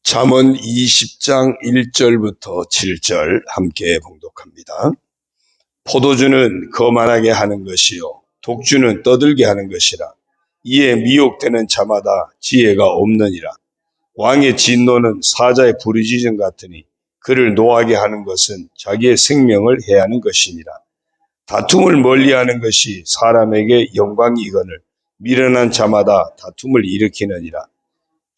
잠언 20장 1절부터 7절 함께 봉독합니다. 포도주는 거만하게 하는 것이요 독주는 떠들게 하는 것이라. 이에 미혹되는 자마다 지혜가 없느니라. 왕의 진노는 사자의 부르짖음 같으니 그를 노하게 하는 것은 자기의 생명을 해하는 것이니라. 다툼을 멀리하는 것이 사람에게 영광이거늘 미련한 자마다 다툼을 일으키느니라.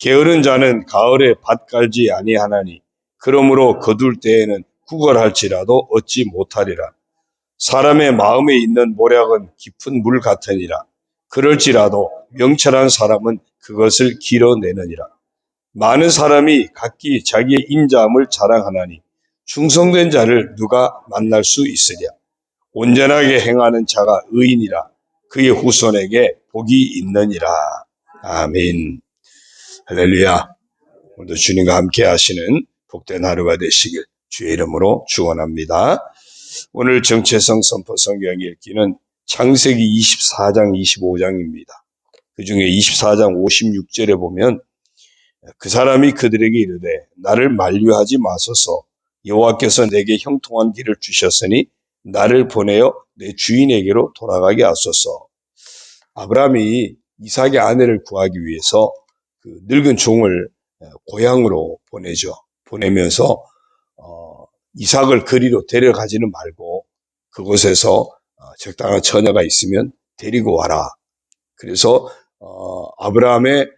게으른 자는 가을에 밭 갈지 아니하나니 그러므로 거둘 때에는 구걸할지라도 얻지 못하리라. 사람의 마음에 있는 모략은 깊은 물 같으니라. 그럴지라도 명철한 사람은 그것을 길어내느니라. 많은 사람이 각기 자기의 인자함을 자랑하나니 충성된 자를 누가 만날 수 있으랴. 온전하게 행하는 자가 의인이라. 그의 후손에게 복이 있느니라. 아멘. 할렐루야. 오늘도 주님과 함께 하시는 복된 하루가 되시길 주의 이름으로 축원합니다. 오늘 정체성 선포 성경 읽기는 창세기 24장 25장입니다. 그 중에 24장 56절에 보면 그 사람이 그들에게 이르되 나를 만류하지 마소서. 여호와께서 내게 형통한 길을 주셨으니 나를 보내어 내 주인에게로 돌아가게 하소서. 아브라함이 이삭의 아내를 구하기 위해서 그 늙은 종을 고향으로 보내죠. 보내면서 이삭을 그리로 데려가지는 말고 그곳에서 적당한 처녀가 있으면 데리고 와라. 그래서 아브라함의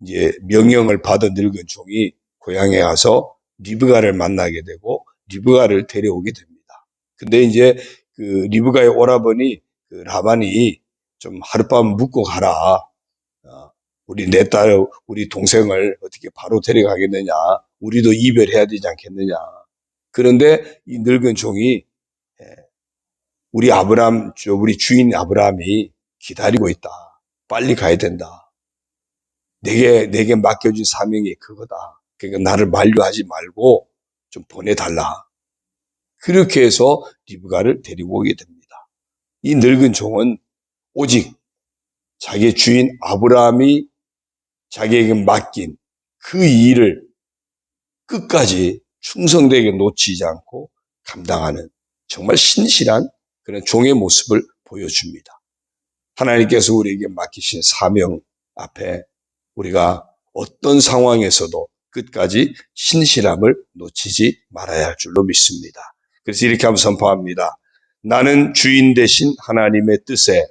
이제 명령을 받은 늙은 종이 고향에 가서 리브가를 만나게 되고 리브가를 데려오게 됩니다. 근데 이제 그 리브가의 오라버니 그 라반이 좀 하룻밤 묵고 가라. 우리 내 딸, 우리 동생을 어떻게 바로 데려가겠느냐. 우리도 이별해야 되지 않겠느냐. 그런데 이 늙은 종이 우리 주인 아브라함이 기다리고 있다. 빨리 가야 된다. 내게 맡겨진 사명이 그거다. 그러니까 나를 만류하지 말고 좀 보내달라. 그렇게 해서 리브가를 데리고 오게 됩니다. 이 늙은 종은 오직 자기의 주인 아브라함이 자기에게 맡긴 그 일을 끝까지 충성되게 놓치지 않고 감당하는 정말 신실한 그런 종의 모습을 보여줍니다. 하나님께서 우리에게 맡기신 사명 앞에 우리가 어떤 상황에서도 끝까지 신실함을 놓치지 말아야 할 줄로 믿습니다. 그래서 이렇게 한번 선포합니다. 나는 주인 되신 하나님의 뜻에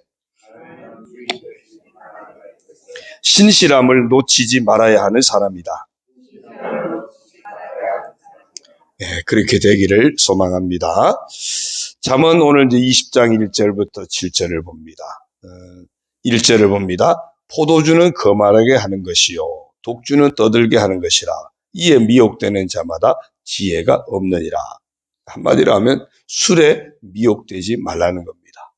신실함을 놓치지 말아야 하는 사람이다. 네, 그렇게 되기를 소망합니다. 잠언 오늘 이제 20장 1절부터 7절을 봅니다. 1절을 봅니다. 포도주는 거만하게 하는 것이요 독주는 떠들게 하는 것이라. 이에 미혹되는 자마다 지혜가 없느니라. 한마디로 하면 술에 미혹되지 말라는 겁니다.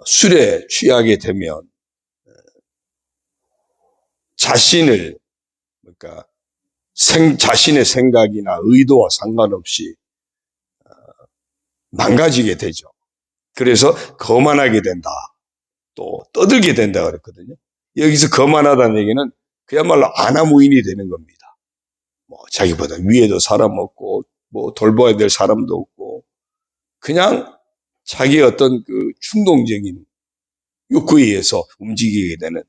술에 취하게 되면 자신을 그러니까 자신의 생각이나 의도와 상관없이 망가지게 되죠. 그래서 거만하게 된다. 또 떠들게 된다 그랬거든요. 여기서 거만하다는 얘기는 그야말로 아나무인이 되는 겁니다. 자기보다 위에도 사람 없고 돌봐야 될 사람도 없고 그냥 자기의 어떤 그 충동적인 욕구에 의해서 움직이게 되는.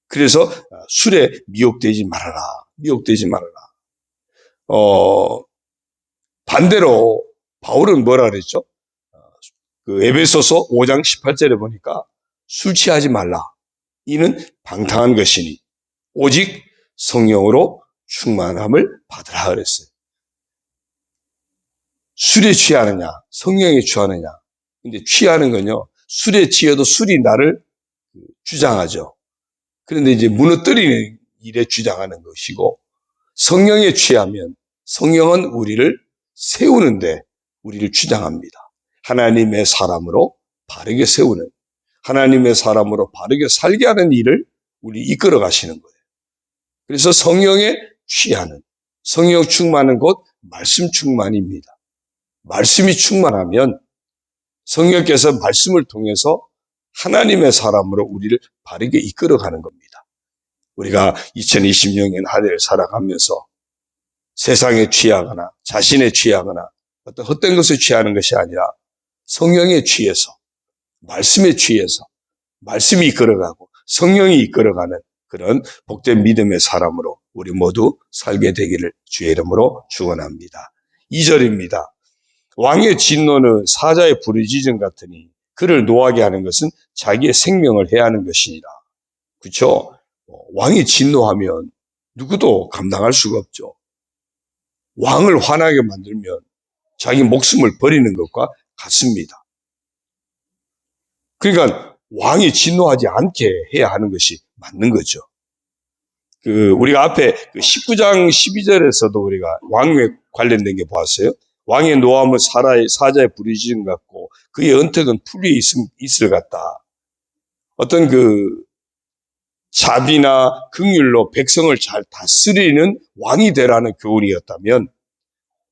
그래서 술에 미혹되지 말아라. 미혹되지 말아라. 반대로 바울은 뭐라 그랬죠? 그 에베소서 5장 18절에 보니까 술 취하지 말라. 이는 방탕한 것이니 오직 성령으로 충만함을 받으라 그랬어요. 술에 취하느냐, 성령에 취하느냐. 근데 취하는 건요, 술에 취해도 술이 나를 주장하죠. 그런데 이제 무너뜨리는 일에 주장하는 것이고, 성령에 취하면 성령은 우리를 세우는데 우리를 주장합니다. 하나님의 사람으로 바르게 세우는, 하나님의 사람으로 바르게 살게 하는 일을 우리 이끌어 가시는 거예요. 그래서 성령에 취하는, 성령 충만은 곧 말씀 충만입니다. 말씀이 충만하면 성령께서 말씀을 통해서 하나님의 사람으로 우리를 바르게 이끌어 가는 겁니다. 우리가 2026년 한 해를 살아가면서 세상에 취하거나 자신에 취하거나 어떤 헛된 것에 취하는 것이 아니라 성령에 취해서, 말씀에 취해서 말씀이 이끌어가고 성령이 이끌어가는 그런 복된 믿음의 사람으로 우리 모두 살게 되기를 주의 이름으로 축원합니다. 2절입니다. 왕의 진노는 사자의 부르짖음 같으니 그를 노하게 하는 것은 자기의 생명을 해하는 것이니라. 그렇죠? 왕이 진노하면 누구도 감당할 수가 없죠. 왕을 화나게 만들면 자기 목숨을 버리는 것과 같습니다. 그러니까 왕이 진노하지 않게 해야 하는 것이 맞는 거죠. 우리가 앞에 19장 12절에서도 우리가 왕에 관련된 게 보았어요. 왕의 노함은 사자의 부르짖음 같고 그의 은택은 풀 위에 있을 같다. 어떤 자비나 긍휼로 백성을 잘 다스리는 왕이 되라는 교훈이었다면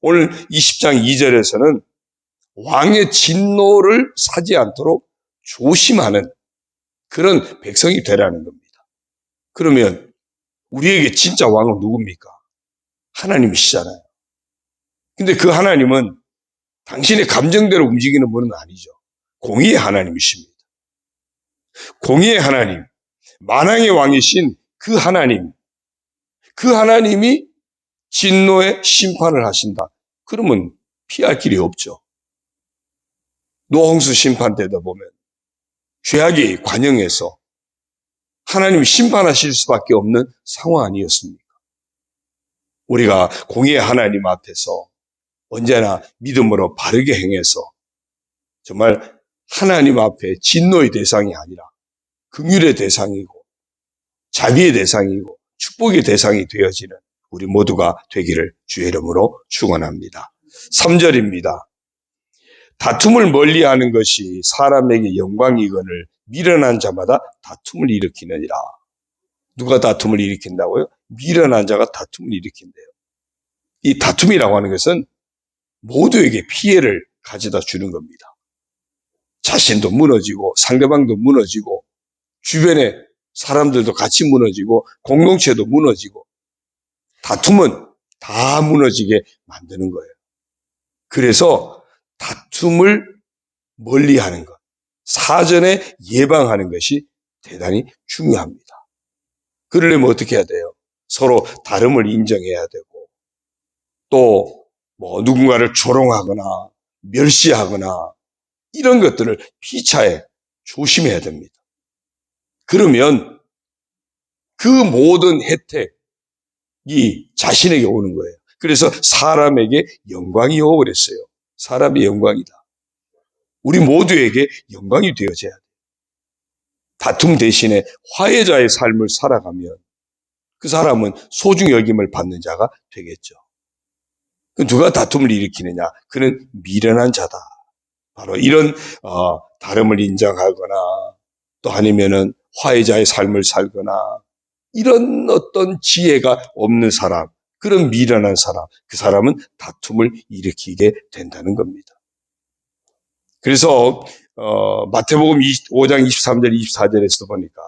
오늘 20장 2절에서는 왕의 진노를 사지 않도록 조심하는 그런 백성이 되라는 겁니다. 그러면 우리에게 진짜 왕은 누굽니까? 하나님이시잖아요. 근데 그 하나님은 당신의 감정대로 움직이는 분은 아니죠. 공의의 하나님이십니다. 공의의 하나님, 만왕의 왕이신 그 하나님이 진노의 심판을 하신다. 그러면 피할 길이 없죠. 노홍수 심판 때도 보면 죄악이 관영해서 하나님이 심판하실 수밖에 없는 상황 아니었습니까? 우리가 공의의 하나님 앞에서 언제나 믿음으로 바르게 행해서 정말 하나님 앞에 진노의 대상이 아니라 긍휼의 대상이고 자비의 대상이고 축복의 대상이 되어지는 우리 모두가 되기를 주의 이름으로 축원합니다. 3절입니다. 다툼을 멀리하는 것이 사람에게 영광이거늘 미련한 자마다 다툼을 일으키느니라. 누가 다툼을 일으킨다고요? 미련한 자가 다툼을 일으킨대요. 이 다툼이라고 하는 것은 모두에게 피해를 가져다 주는 겁니다. 자신도 무너지고 상대방도 무너지고 주변의 사람들도 같이 무너지고 공동체도 무너지고 다툼은 다 무너지게 만드는 거예요. 그래서 다툼을 멀리하는 것, 사전에 예방하는 것이 대단히 중요합니다. 그러려면 어떻게 해야 돼요? 서로 다름을 인정해야 되고 또 누군가를 조롱하거나 멸시하거나 이런 것들을 피차에 조심해야 됩니다. 그러면 그 모든 혜택이 자신에게 오는 거예요. 그래서 사람에게 영광이 오고 그랬어요. 사람의 영광이다. 우리 모두에게 영광이 되어져야 돼요. 다툼 대신에 화해자의 삶을 살아가면 그 사람은 소중히 여김을 받는 자가 되겠죠. 누가 다툼을 일으키느냐? 그는 미련한 자다. 바로 이런 다름을 인정하거나 또 아니면은 화해자의 삶을 살거나 이런 어떤 지혜가 없는 사람, 그런 미련한 사람, 그 사람은 다툼을 일으키게 된다는 겁니다. 그래서 마태복음 5장 23절 24절에서 보니까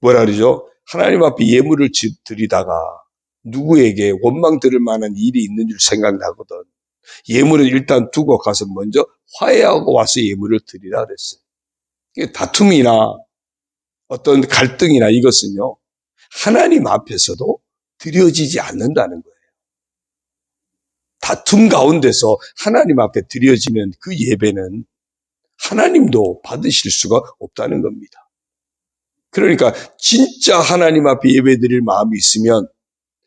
뭐라 그러죠? 하나님 앞에 예물을 드리다가 누구에게 원망 들을 만한 일이 있는 줄 생각나거든. 예물은 일단 두고 가서 먼저 화해하고 와서 예물을 드리라 그랬어요. 다툼이나 어떤 갈등이나 이것은요, 하나님 앞에서도 드려지지 않는다는 거예요. 다툼 가운데서 하나님 앞에 드려지는 그 예배는 하나님도 받으실 수가 없다는 겁니다. 그러니까 진짜 하나님 앞에 예배 드릴 마음이 있으면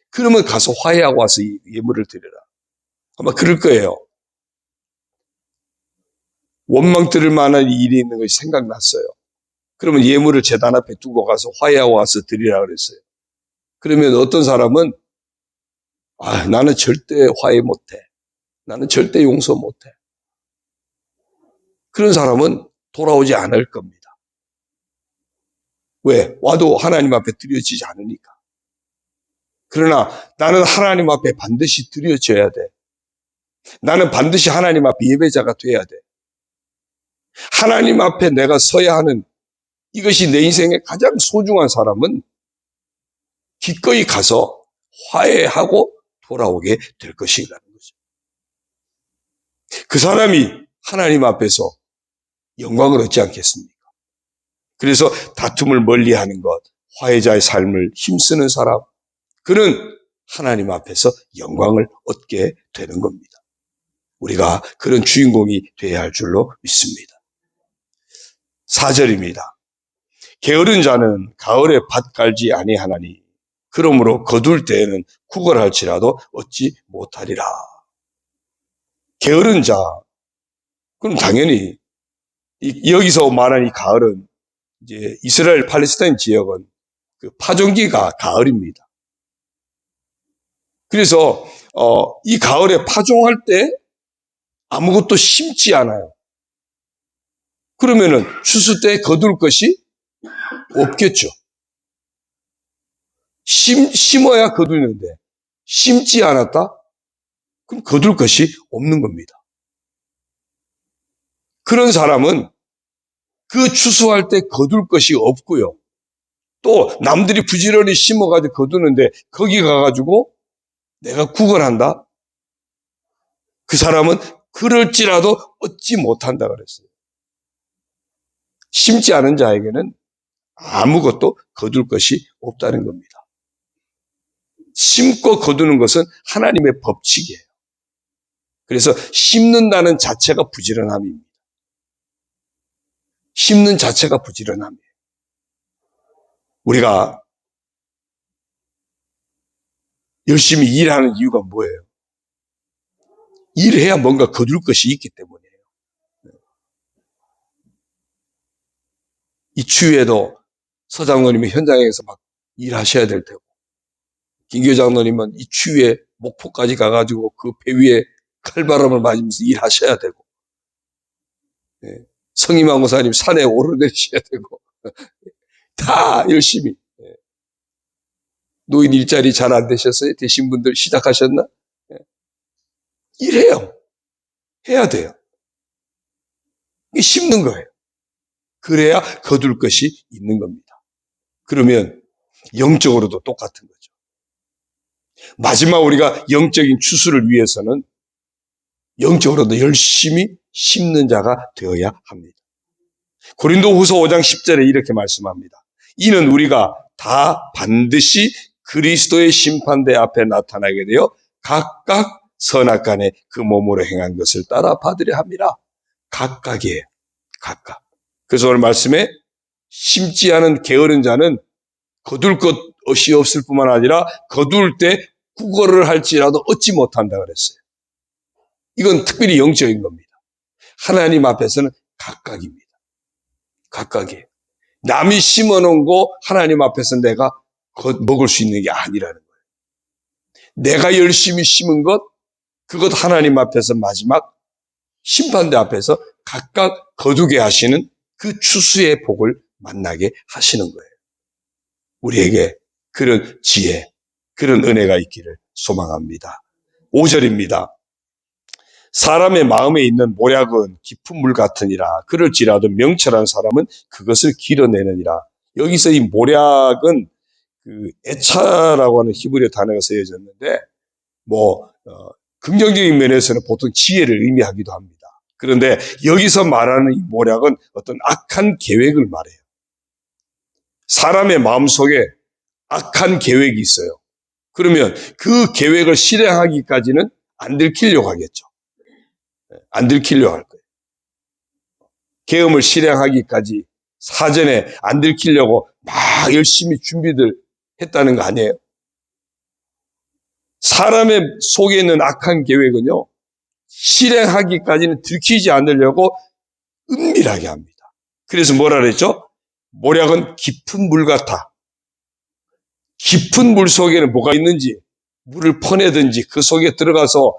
그러면 가서 화해하고 와서 예물을 드려라. 아마 그럴 거예요. 원망 들을 만한 일이 있는 것이 생각났어요. 그러면 예물을 제단 앞에 두고 가서 화해하고 와서 드리라 그랬어요. 그러면 어떤 사람은 나는 절대 화해 못해. 나는 절대 용서 못해. 그런 사람은 돌아오지 않을 겁니다. 왜? 와도 하나님 앞에 드려지지 않으니까. 그러나 나는 하나님 앞에 반드시 드려져야 돼. 나는 반드시 하나님 앞에 예배자가 돼야 돼. 하나님 앞에 내가 서야 하는 이것이 내 인생의 가장 소중한 사람은 기꺼이 가서 화해하고 돌아오게 될 것이라는 거죠. 그 사람이 하나님 앞에서 영광을 얻지 않겠습니까? 그래서 다툼을 멀리하는 것, 화해자의 삶을 힘쓰는 사람, 그는 하나님 앞에서 영광을 얻게 되는 겁니다. 우리가 그런 주인공이 되어야 할 줄로 믿습니다. 4절입니다. 게으른 자는 가을에 밭 갈지 아니하나니 그러므로 거둘 때에는 구걸할지라도 얻지 못하리라. 게으른 자, 그럼 당연히 여기서 말하는 이 가을은 이제 이스라엘 팔레스타인 지역은 그 파종기가 가을입니다. 그래서 이 가을에 파종할 때 아무것도 심지 않아요. 그러면은 추수 때 거둘 것이 없겠죠. 심어야 거두는데 심지 않았다? 그럼 거둘 것이 없는 겁니다. 그런 사람은 그 추수할 때 거둘 것이 없고요. 또 남들이 부지런히 심어가지고 거두는데 거기 가가지고 내가 구걸한다? 그 사람은 그럴지라도 얻지 못한다 그랬어요. 심지 않은 자에게는 아무것도 거둘 것이 없다는 겁니다. 심고 거두는 것은 하나님의 법칙이에요. 그래서 심는다는 자체가 부지런함입니다. 심는 자체가 부지런함이에요. 우리가 열심히 일하는 이유가 뭐예요? 일해야 뭔가 거둘 것이 있기 때문이에요. 이 추위에도 서장로님이 현장에서 막 일하셔야 될 테고, 김교 장로님은 이 추위에 목포까지 가가지고 그 배 위에 칼바람을 맞으면서 일하셔야 되고, 성임한 목사님 산에 오르내셔야 되고, 다 열심히. 노인 일자리 잘 안 되셨어요? 되신 분들 시작하셨나? 일해요. 해야 돼요. 이게 심는 거예요. 그래야 거둘 것이 있는 겁니다. 그러면 영적으로도 똑같은 거죠. 마지막 우리가 영적인 추수를 위해서는 영적으로도 열심히 심는 자가 되어야 합니다. 고린도후서 5장 10절에 이렇게 말씀합니다. 이는 우리가 다 반드시 그리스도의 심판대 앞에 나타나게 되어 각각 선악간에 그 몸으로 행한 것을 따라 받으려 합니다. 각각이에요. 각각. 그래서 오늘 말씀에 심지 않은 게으른 자는 거둘 것이 없을 뿐만 아니라 거둘 때 구걸을 할지라도 얻지 못한다 그랬어요. 이건 특별히 영적인 겁니다. 하나님 앞에서는 각각입니다. 각각이에요. 남이 심어놓은 거 하나님 앞에서 내가 먹을 수 있는 게 아니라는 거예요. 내가 열심히 심은 것, 그것 하나님 앞에서 마지막 심판대 앞에서 각각 거두게 하시는 그 추수의 복을 만나게 하시는 거예요. 우리에게 그런 지혜, 그런 은혜가 있기를 소망합니다. 5절입니다. 사람의 마음에 있는 모략은 깊은 물 같으니라. 그럴지라도 명철한 사람은 그것을 길어내느니라. 여기서 이 모략은 그 애차라고 하는 히브리어 단어가 쓰여졌는데, 긍정적인 면에서는 보통 지혜를 의미하기도 합니다. 그런데 여기서 말하는 이 모략은 어떤 악한 계획을 말해요. 사람의 마음속에 악한 계획이 있어요. 그러면 그 계획을 실행하기까지는 안 들키려고 하겠죠. 안 들키려고 할 거예요. 계엄을 실행하기까지 사전에 안 들키려고 막 열심히 준비들 했다는 거 아니에요? 사람의 속에 있는 악한 계획은요, 실행하기까지는 들키지 않으려고 은밀하게 합니다. 그래서 뭐라 그랬죠? 모략은 깊은 물 같아. 깊은 물 속에는 뭐가 있는지, 물을 퍼내든지 그 속에 들어가서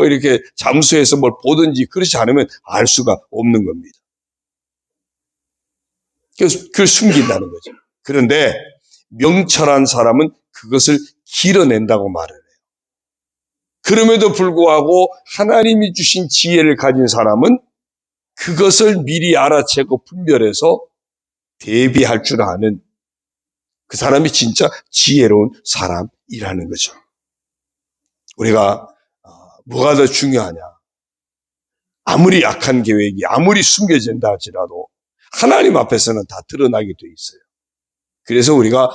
이렇게 잠수해서 뭘 보든지 그렇지 않으면 알 수가 없는 겁니다. 그래서 그걸 숨긴다는 거죠. 그런데 명철한 사람은 그것을 길어낸다고 말을 해요. 그럼에도 불구하고 하나님이 주신 지혜를 가진 사람은 그것을 미리 알아채고 분별해서 대비할 줄 아는 그 사람이 진짜 지혜로운 사람이라는 거죠. 우리가 뭐가 더 중요하냐? 아무리 약한 계획이 아무리 숨겨진다 할지라도 하나님 앞에서는 다 드러나게 돼 있어요. 그래서 우리가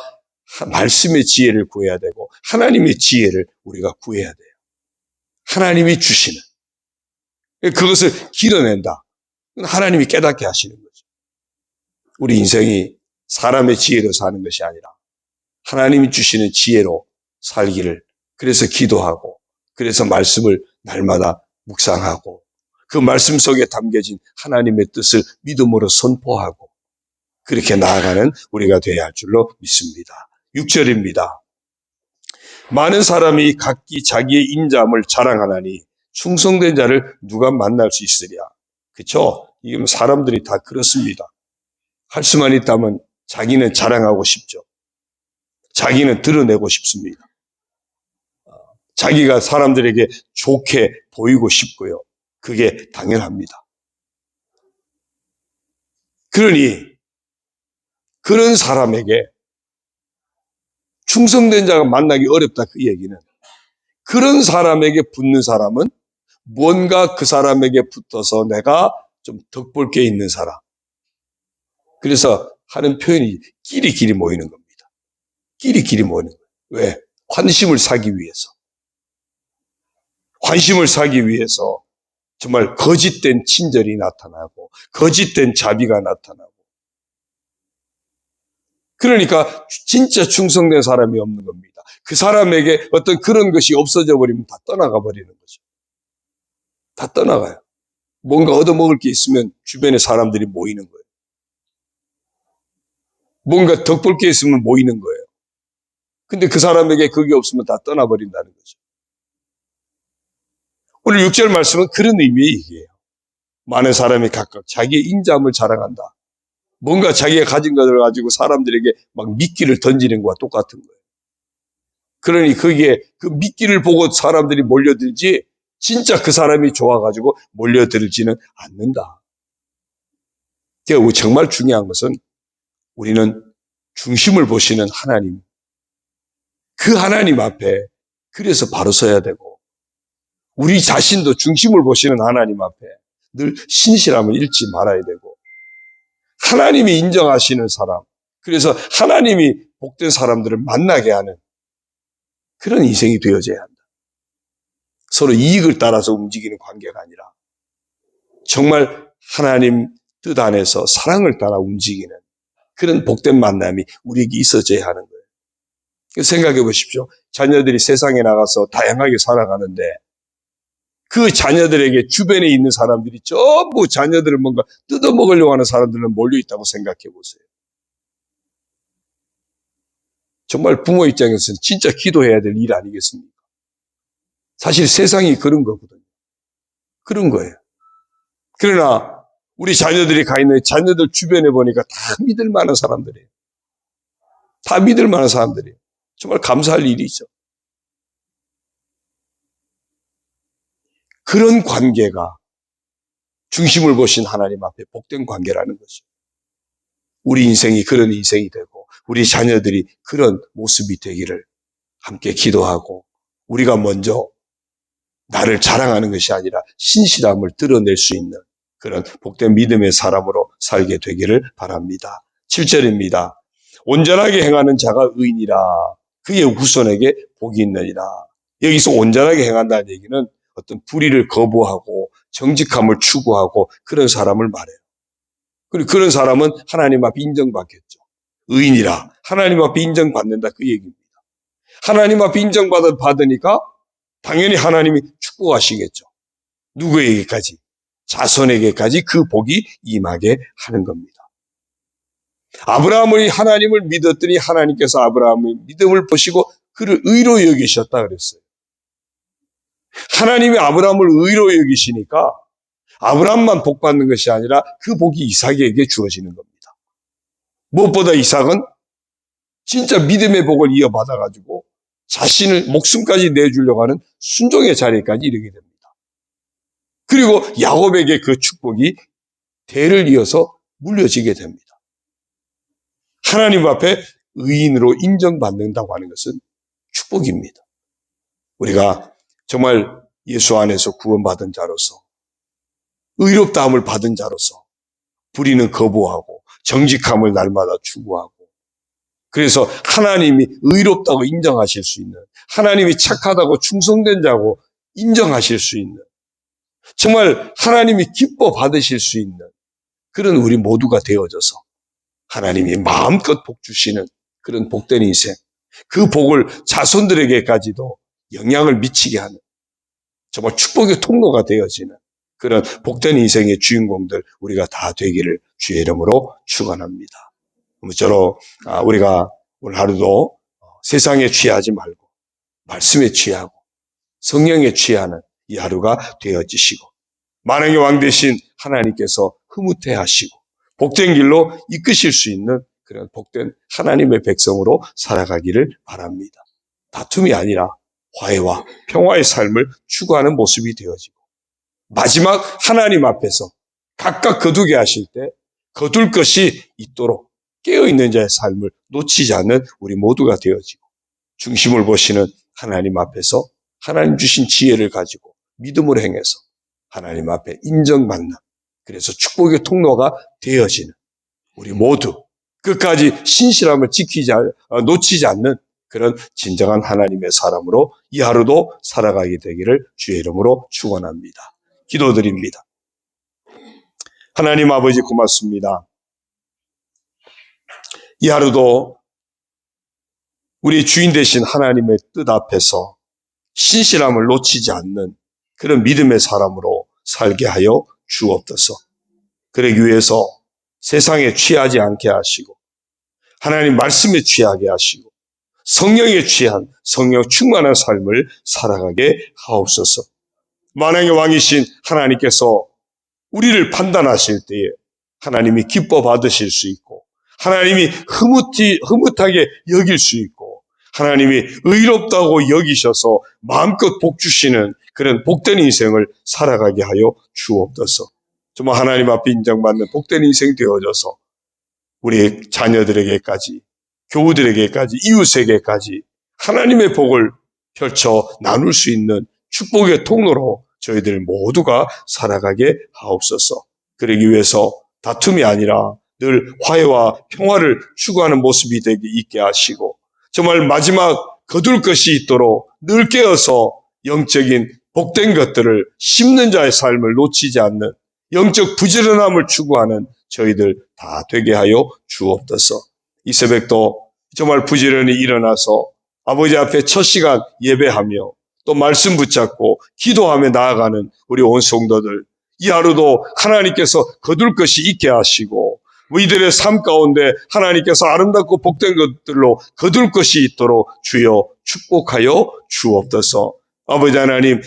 말씀의 지혜를 구해야 되고 하나님의 지혜를 우리가 구해야 돼요. 하나님이 주시는 그것을 길어낸다. 하나님이 깨닫게 하시는 거죠. 우리 인생이 사람의 지혜로 사는 것이 아니라 하나님이 주시는 지혜로 살기를, 그래서 기도하고, 그래서 말씀을 날마다 묵상하고, 그 말씀 속에 담겨진 하나님의 뜻을 믿음으로 선포하고, 그렇게 나아가는 우리가 되어야 할 줄로 믿습니다. 6절입니다. 많은 사람이 각기 자기의 인자함을 자랑하나니 충성된 자를 누가 만날 수 있으랴. 그렇죠? 이게 사람들이 다 그렇습니다. 할 수만 있다면 자기는 자랑하고 싶죠. 자기는 드러내고 싶습니다. 자기가 사람들에게 좋게 보이고 싶고요. 그게 당연합니다. 그러니 그런 사람에게 충성된 자가 만나기 어렵다, 그 얘기는 그런 사람에게 붙는 사람은 뭔가 그 사람에게 붙어서 내가 좀 덕볼 게 있는 사람. 그래서 하는 표현이 끼리끼리 모이는 겁니다. 끼리끼리 모이는 거예요. 왜? 환심을 사기 위해서. 환심을 사기 위해서 정말 거짓된 친절이 나타나고 거짓된 자비가 나타나고, 그러니까 진짜 충성된 사람이 없는 겁니다. 그 사람에게 어떤 그런 것이 없어져 버리면 다 떠나가 버리는 거죠. 다 떠나가요. 뭔가 얻어먹을 게 있으면 주변에 사람들이 모이는 거예요. 뭔가 덕볼 게 있으면 모이는 거예요. 근데 그 사람에게 그게 없으면 다 떠나버린다는 거죠. 오늘 6절 말씀은 그런 의미의 얘기예요. 많은 사람이 각각 자기의 인자함을 자랑한다. 뭔가 자기가 가진 것을 가지고 사람들에게 막 미끼를 던지는 것과 똑같은 거예요. 그러니 거기에 그 미끼를 보고 사람들이 몰려들지 진짜 그 사람이 좋아가지고 몰려들지는 않는다. 정말 중요한 것은 우리는 중심을 보시는 하나님, 그 하나님 앞에 그래서 바로 서야 되고, 우리 자신도 중심을 보시는 하나님 앞에 늘 신실함을 잃지 말아야 되고, 하나님이 인정하시는 사람, 그래서 하나님이 복된 사람들을 만나게 하는 그런 인생이 되어져야 한다. 서로 이익을 따라서 움직이는 관계가 아니라 정말 하나님 뜻 안에서 사랑을 따라 움직이는 그런 복된 만남이 우리에게 있어져야 하는 거예요. 생각해 보십시오. 자녀들이 세상에 나가서 다양하게 살아가는데 그 자녀들에게 주변에 있는 사람들이 전부 자녀들을 뭔가 뜯어먹으려고 하는 사람들은 몰려있다고 생각해 보세요. 정말 부모 입장에서는 진짜 기도해야 될 일 아니겠습니까? 사실 세상이 그런 거거든요. 그런 거예요. 그러나 우리 자녀들이 가 있는 자녀들 주변에 보니까 다 믿을 만한 사람들이에요. 다 믿을 만한 사람들이에요. 정말 감사할 일이죠. 그런 관계가 중심을 보신 하나님 앞에 복된 관계라는 거죠. 우리 인생이 그런 인생이 되고 우리 자녀들이 그런 모습이 되기를 함께 기도하고, 우리가 먼저 나를 자랑하는 것이 아니라 신실함을 드러낼 수 있는 그런 복된 믿음의 사람으로 살게 되기를 바랍니다. 7절입니다. 온전하게 행하는 자가 의인이라 그의 후손에게 복이 있느니라. 여기서 온전하게 행한다는 얘기는 어떤 불의를 거부하고 정직함을 추구하고 그런 사람을 말해요. 그리고 그런 사람은 하나님 앞에 인정받겠죠. 의인이라 하나님 앞에 인정받는다, 그 얘기입니다. 하나님 앞에 인정받으니까 당연히 하나님이 축복하시겠죠. 누구에게까지? 자손에게까지 그 복이 임하게 하는 겁니다. 아브라함이 하나님을 믿었더니 하나님께서 아브라함의 믿음을 보시고 그를 의로 여기셨다 그랬어요. 하나님이 아브라함을 의로 여기시니까 아브라함만 복 받는 것이 아니라 그 복이 이삭에게 주어지는 겁니다. 무엇보다 이삭은 진짜 믿음의 복을 이어받아가지고 자신을 목숨까지 내주려고 하는 순종의 자리까지 이르게 됩니다. 그리고 야곱에게 그 축복이 대를 이어서 물려지게 됩니다. 하나님 앞에 의인으로 인정받는다고 하는 것은 축복입니다. 우리가 정말 예수 안에서 구원받은 자로서 의롭다함을 받은 자로서 불의는 거부하고 정직함을 날마다 추구하고 그래서 하나님이 의롭다고 인정하실 수 있는 하나님이 착하다고 충성된 자고 인정하실 수 있는 정말 하나님이 기뻐 받으실 수 있는 그런 우리 모두가 되어져서 하나님이 마음껏 복 주시는 그런 복된 인생 그 복을 자손들에게까지도 영향을 미치게 하는 정말 축복의 통로가 되어지는 그런 복된 인생의 주인공들 우리가 다 되기를 주의 이름으로 축원합니다. 아무쪼록 우리가 오늘 하루도 세상에 취하지 말고 말씀에 취하고 성령에 취하는 이 하루가 되어지시고 만왕의 왕 되신 하나님께서 흐뭇해 하시고 복된 길로 이끄실 수 있는 그런 복된 하나님의 백성으로 살아가기를 바랍니다. 다툼이 아니라 화해와 평화의 삶을 추구하는 모습이 되어지고 마지막 하나님 앞에서 각각 거두게 하실 때 거둘 것이 있도록 깨어있는 자의 삶을 놓치지 않는 우리 모두가 되어지고 중심을 보시는 하나님 앞에서 하나님 주신 지혜를 가지고 믿음으로 행해서 하나님 앞에 인정받는 그래서 축복의 통로가 되어지는 우리 모두 끝까지 신실함을 놓치지 않는 그런 진정한 하나님의 사람으로 이 하루도 살아가게 되기를 주의 이름으로 축원합니다. 기도드립니다. 하나님 아버지 고맙습니다. 이 하루도 우리 주인 되신 하나님의 뜻 앞에서 신실함을 놓치지 않는 그런 믿음의 사람으로 살게 하여 주옵소서. 그러기 위해서 세상에 취하지 않게 하시고 하나님 말씀에 취하게 하시고 성령에 취한 성령 충만한 삶을 살아가게 하옵소서. 만왕의 왕이신 하나님께서 우리를 판단하실 때에 하나님이 기뻐 받으실 수 있고 하나님이 흐뭇하게 여길 수 있고 하나님이 의롭다고 여기셔서 마음껏 복 주시는 그런 복된 인생을 살아가게 하여 주옵소서. 정말 하나님 앞에 인정받는 복된 인생 되어져서 우리 자녀들에게까지 교우들에게까지 이웃에게까지 하나님의 복을 펼쳐 나눌 수 있는 축복의 통로로 저희들 모두가 살아가게 하옵소서. 그러기 위해서 다툼이 아니라 늘 화해와 평화를 추구하는 모습이 되게 있게 하시고 정말 마지막 거둘 것이 있도록 늘 깨어서 영적인 복된 것들을 심는 자의 삶을 놓치지 않는 영적 부지런함을 추구하는 저희들 다 되게 하여 주옵소서. 이 새벽도 정말 부지런히 일어나서 아버지 앞에 첫 시간 예배하며 또 말씀 붙잡고 기도하며 나아가는 우리 온 성도들 이 하루도 하나님께서 거둘 것이 있게 하시고 이들의 삶 가운데 하나님께서 아름답고 복된 것들로 거둘 것이 있도록 주여 축복하여 주옵소서. 아버지 하나님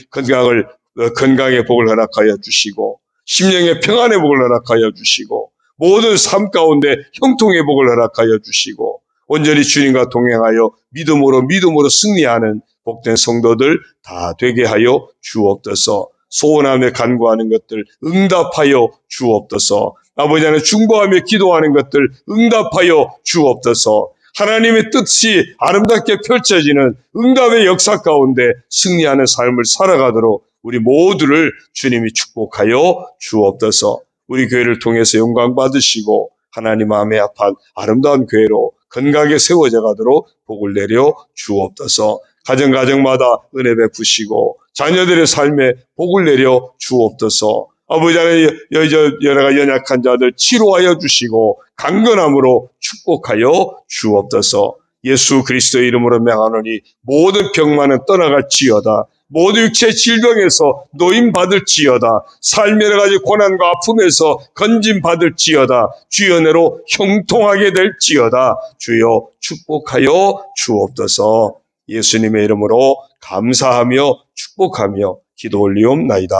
건강의 복을 허락하여 주시고 심령의 평안의 복을 허락하여 주시고 모든 삶 가운데 형통의 복을 허락하여 주시고 온전히 주님과 동행하여 믿음으로 승리하는 복된 성도들 다 되게 하여 주옵소서. 소원하며 간구하는 것들 응답하여 주옵소서. 아버지 하나님 중보하며 기도하는 것들 응답하여 주옵소서. 하나님의 뜻이 아름답게 펼쳐지는 응답의 역사 가운데 승리하는 삶을 살아가도록 우리 모두를 주님이 축복하여 주옵소서. 우리 교회를 통해서 영광 받으시고 하나님 마음에 합한 아름다운 교회로 건강하게 세워져 가도록 복을 내려 주옵소서. 가정마다 은혜 베푸시고 자녀들의 삶에 복을 내려 주옵소서. 아버지 하나님 여러 연약한 자들 치료하여 주시고 강건함으로 축복하여 주옵소서. 예수 그리스도의 이름으로 명하노니 모든 병만은 떠나갈지어다. 모든 육체 질병에서 노임받을지어다. 삶의 여러 가지 고난과 아픔에서 건짐받을지어다. 주의 은혜로 형통하게 될지어다. 주여 축복하여 주옵소서. 예수님의 이름으로 감사하며 축복하며 기도 올리옵나이다.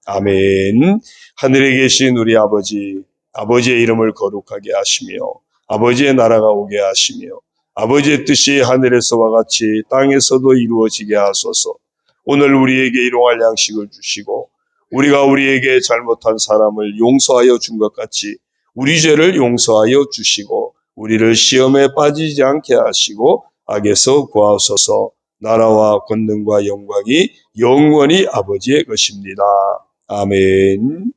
아멘. 하늘에 계신 우리 아버지의 이름을 거룩하게 하시며 아버지의 나라가 오게 하시며 아버지의 뜻이 하늘에서와 같이 땅에서도 이루어지게 하소서. 오늘 우리에게 일용할 양식을 주시고 우리가 우리에게 잘못한 사람을 용서하여 준 것 같이 우리 죄를 용서하여 주시고 우리를 시험에 빠지지 않게 하시고 악에서 구하소서. 나라와 권능과 영광이 영원히 아버지의 것입니다. 아멘.